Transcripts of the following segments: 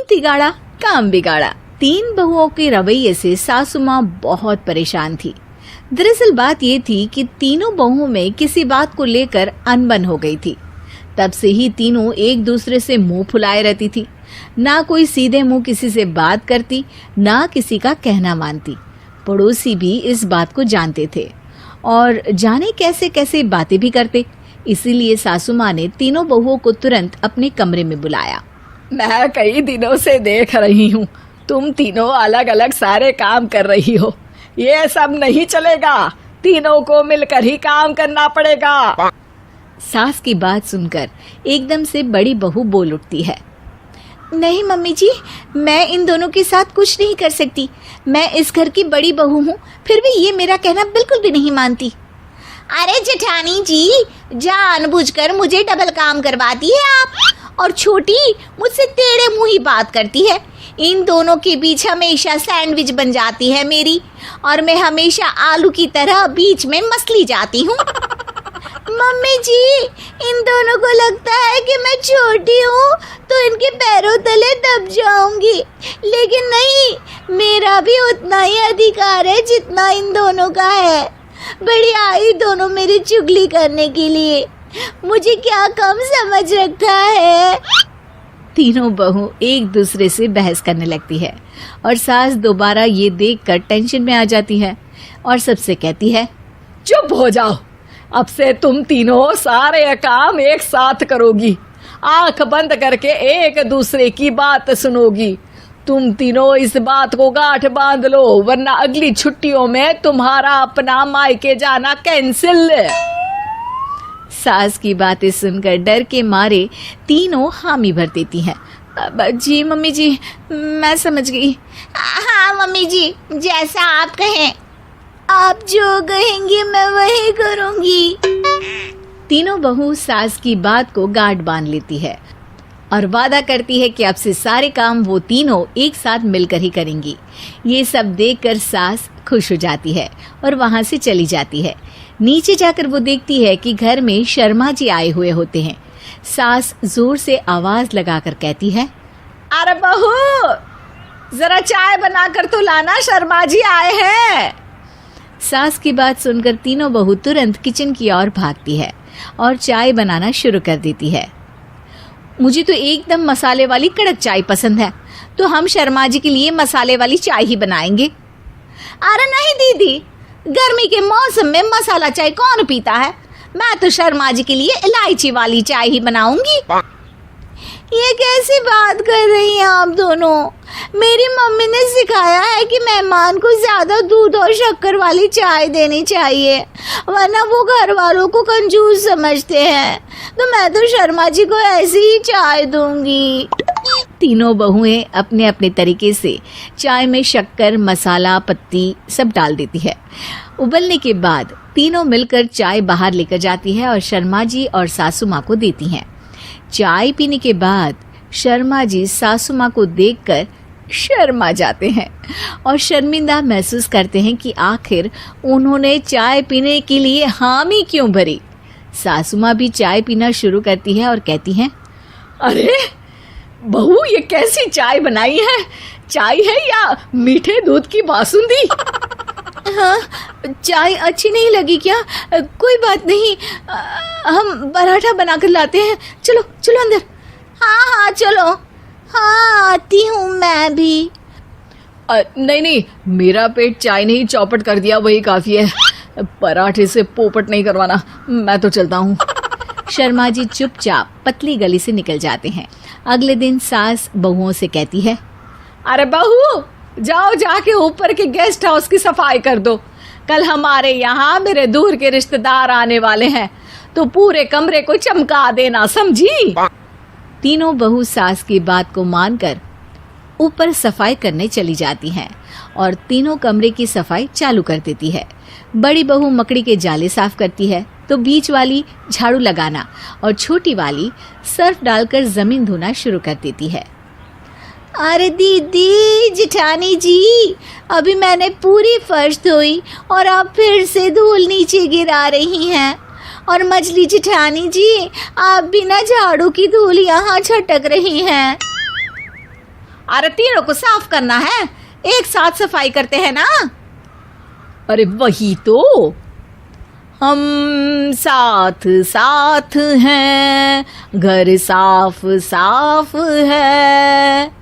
बुद्धि गाड़ा काम बिगाड़ा। 3 बहुओं के रवैये से सासू माँ बहुत परेशान थी। दरअसल बात ये थी कि तीनों बहुओं में किसी बात को लेकर अनबन हो गई थी। तब से ही तीनों एक दूसरे से मुंह फुलाए रहती थी। ना कोई सीधे मुंह किसी से बात करती, ना किसी का कहना मानती। पड़ोसी भी इस बात को जानते थे और जाने कैसे कैसे बातें भी करते। इसीलिए सासू माँ ने तीनों बहुओं को तुरंत अपने कमरे में बुलाया। मैं कई दिनों से देख रही हूँ, तुम तीनों अलग अलग सारे काम कर रही हो। ये सब नहीं चलेगा, तीनों को मिलकर ही काम करना पड़ेगा। सास की बात सुनकर एकदम से बड़ी बहू बोल उठती है। नहीं मम्मी जी, मैं इन दोनों के साथ कुछ नहीं कर सकती। मैं इस घर की बड़ी बहू हूँ, फिर भी ये मेरा कहना बिल्कुल भी नहीं मानती। अरे जेठानी जी, जानबूझकर मुझे डबल काम करवाती है आप, और छोटी मुझसे टेढ़े मुंह ही बात करती है। इन दोनों के बीच हमेशा सैंडविच बन जाती है मेरी, और मैं हमेशा आलू की तरह बीच में मसली जाती हूँ। मम्मी जी, इन दोनों को लगता है कि मैं छोटी हूँ तो इनके पैरों तले दब जाऊंगी, लेकिन नहीं, मेरा भी उतना ही अधिकार है जितना इन दोनों का है। बड़ी आई दोनों मेरी चुगली करने के लिए, मुझे क्या कम समझ रखा है। तीनों बहू एक दूसरे से बहस करने लगती है और सास दोबारा ये देखकर टेंशन में आ जाती है और सबसे कहती है, चुप हो जाओ, अब से तुम तीनों सारे काम एक साथ करोगी, आंख बंद करके एक दूसरे की बात सुनोगी। तुम तीनों इस बात को गांठ बांध लो, वरना अगली छुट्टियों में तुम्हारा अपना मायके जाना कैंसिल। सास की बातें सुनकर डर के मारे तीनों हामी भर देती हैं। जी मम्मी जी, मैं समझ गई। हाँ मम्मी जी, जैसा आप कहें। आप जो कहेंगी मैं वही करूंगी। तीनों बहू सास की बात को गांठ बांध लेती है और वादा करती है कि अब से सारे काम वो तीनों एक साथ मिलकर ही करेंगी। ये सब देखकर सास खुश हो जाती है और वहां से चली जाती है। नीचे जाकर वो देखती है कि घर में शर्मा जी आए हुए होते हैं। सास जोर से आवाज लगाकर कहती है, अरे बहू, जरा चाय बनाकर तो लाना, शर्मा जी आए हैं। सास की बात सुनकर तीनों बहू तुरंत किचन की ओर भागती है और चाय बनाना शुरू कर देती है। मुझे तो एकदम मसाले वाली कड़क चाय पसंद है, तो हम शर्मा जी के लिए मसाले वाली चाय ही बनाएंगे। अरे नहीं दीदी, गर्मी के मौसम में मसाला चाय कौन पीता है? मैं तो शर्मा जी के लिए इलायची वाली चाय ही बनाऊंगी। ये कैसी बात कर रही हैं आप दोनों? मेरी मम्मी ने सिखाया है कि मेहमान को ज्यादा दूध और शक्कर वाली चाय देनी चाहिए, वरना वो घर वालों को कंजूस समझते हैं। तो मैं तो शर्मा जी को ऐसी ही चाय दूंगी। तीनों बहुएं अपने अपने तरीके से चाय में शक्कर, मसाला, पत्ती सब डाल देती है। उबलने के बाद तीनों मिलकर चाय बाहर लेकर जाती है और शर्मा जी और सासू माँ को देती हैं। चाय पीने के बाद शर्मा जी सासू माँ को देखकर शर्मा जाते हैं और शर्मिंदा महसूस करते हैं कि आखिर उन्होंने चाय पीने के लिए हामी क्यों भरी। सासू माँ भी चाय पीना शुरू करती है और कहती हैं, अरे बहू, ये कैसी चाय बनाई है? चाय है या मीठे दूध की बासुंदी? हाँ, चाय अच्छी नहीं लगी क्या? कोई बात नहीं, हम पराठा बनाकर लाते हैं। चलो चलो अंदर। हाँ हाँ चलो, हाँ आती हूँ मैं भी। नहीं नहीं, मेरा पेट चाय ने ही चौपट कर दिया, वही काफी है। पराठे से पोपट नहीं करवाना, मैं तो चलता हूँ। शर्मा जी चुपचाप पतली गली से निकल जाते हैं। अगले दिन सास बहुओं से कहती है, अरे बहू, जाओ जाके ऊपर के गेस्ट हाउस की सफाई कर दो। कल हमारे यहाँ मेरे दूर के रिश्तेदार आने वाले हैं, तो पूरे कमरे को चमका देना, समझी? तीनों बहू सास की बात को मानकर ऊपर सफाई करने चली जाती हैं और तीनों कमरे की सफाई चालू कर देती है। बड़ी बहू मकड़ी के जाले साफ करती है, तो बीच वाली झाड़ू लगाना और छोटी वाली सर्फ डालकर जमीन धोना शुरू कर देती है। अरे दीदी, जेठानी जी, अभी मैंने पूरी फर्श धोई और आप फिर से धूल नीचे गिरा रही हैं। और मछली जेठानी जी, आप बिना झाड़ू की धूल यहाँ छटक रही हैं। अरे तीनों को साफ करना है, एक साथ सफाई करते हैं ना। अरे वही तो, हम साथ साथ हैं, घर साफ साफ है।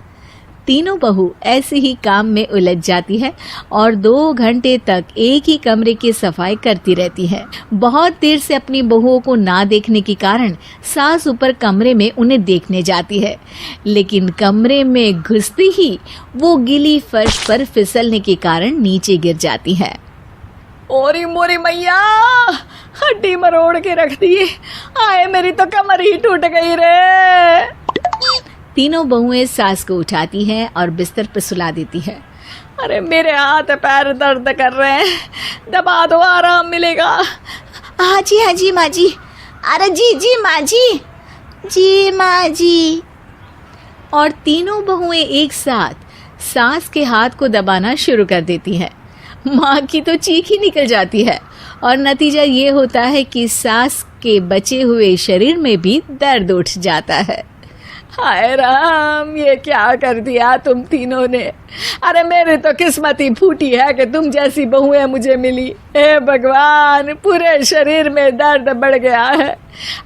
तीनों बहू ऐसे ही काम में उलझ जाती है और 2 घंटे तक एक ही कमरे की सफाई करती रहती है। बहुत देर से अपनी बहुओं को ना देखने के कारण सास ऊपर कमरे में उन्हें देखने जाती है, लेकिन कमरे में घुसती ही वो गीली फर्श पर फिसलने के कारण नीचे गिर जाती है। ओरी मोरी मैया, हड्डी मरोड़ के रख दी। आए मेरी तो कमर ही टूट गई रे। तीनों बहुएं सास को उठाती हैं और बिस्तर पर सुला देती है। अरे मेरे हाथ पैर दर्द कर रहे हैं, दबा दो आराम मिलेगा। हाँ जी माँ जी। अरे जी माँ जी माँ जी। और तीनों बहुएं एक साथ सास के हाथ को दबाना शुरू कर देती हैं। माँ की तो चीख ही निकल जाती है और नतीजा ये होता है कि सास के बचे हुए शरीर में भी दर्द उठ जाता है। हाय राम, ये क्या कर दिया तुम तीनों ने। अरे मेरी तो किस्मत ही फूटी है कि तुम जैसी बहुएं मुझे मिली। हे भगवान, पूरे शरीर में दर्द बढ़ गया है।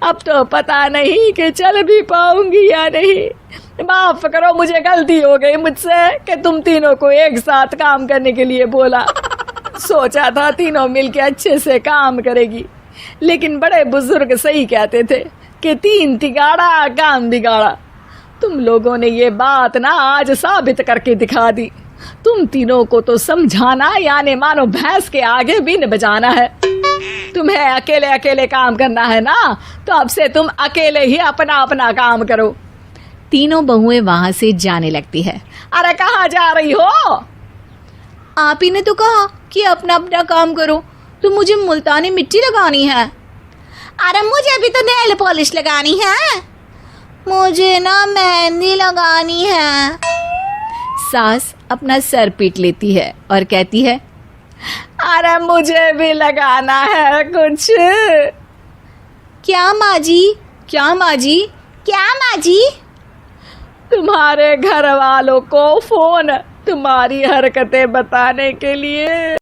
अब तो पता नहीं कि चल भी पाऊंगी या नहीं। माफ करो, मुझे गलती हो गई मुझसे कि तुम तीनों को एक साथ काम करने के लिए बोला। सोचा था तीनों मिलके अच्छे से काम करेगी, लेकिन बड़े बुजुर्ग सही कहते थे कि 3 तिगाड़ा काम बिगाड़ा। तुम लोगों ने ये बात ना आज साबित करके दिखा दी। तुम तीनों को तो समझाना यानी मानो भैंस के आगे बीन बजाना है। तुम्हें अकेले अकेले काम करना है ना, तो अब से तुम अकेले ही अपना अपना काम करो। तीनों बहुएं वहां से जाने लगती है। अरे कहाँ जा रही हो? आप ही ने तो कहा कि अपना अपना काम करो, तो मुझे मुल्तानी मिट्टी लगानी है। अरे मुझे भी तो नेल पॉलिश लगानी है, मुझे ना मेहंदी लगानी है। सास अपना सर पीट लेती है और कहती है, अरे मुझे भी लगाना है कुछ। क्या माँ जी? क्या माँ जी? क्या माँ जी? तुम्हारे घर वालों को फोन तुम्हारी हरकतें बताने के लिए।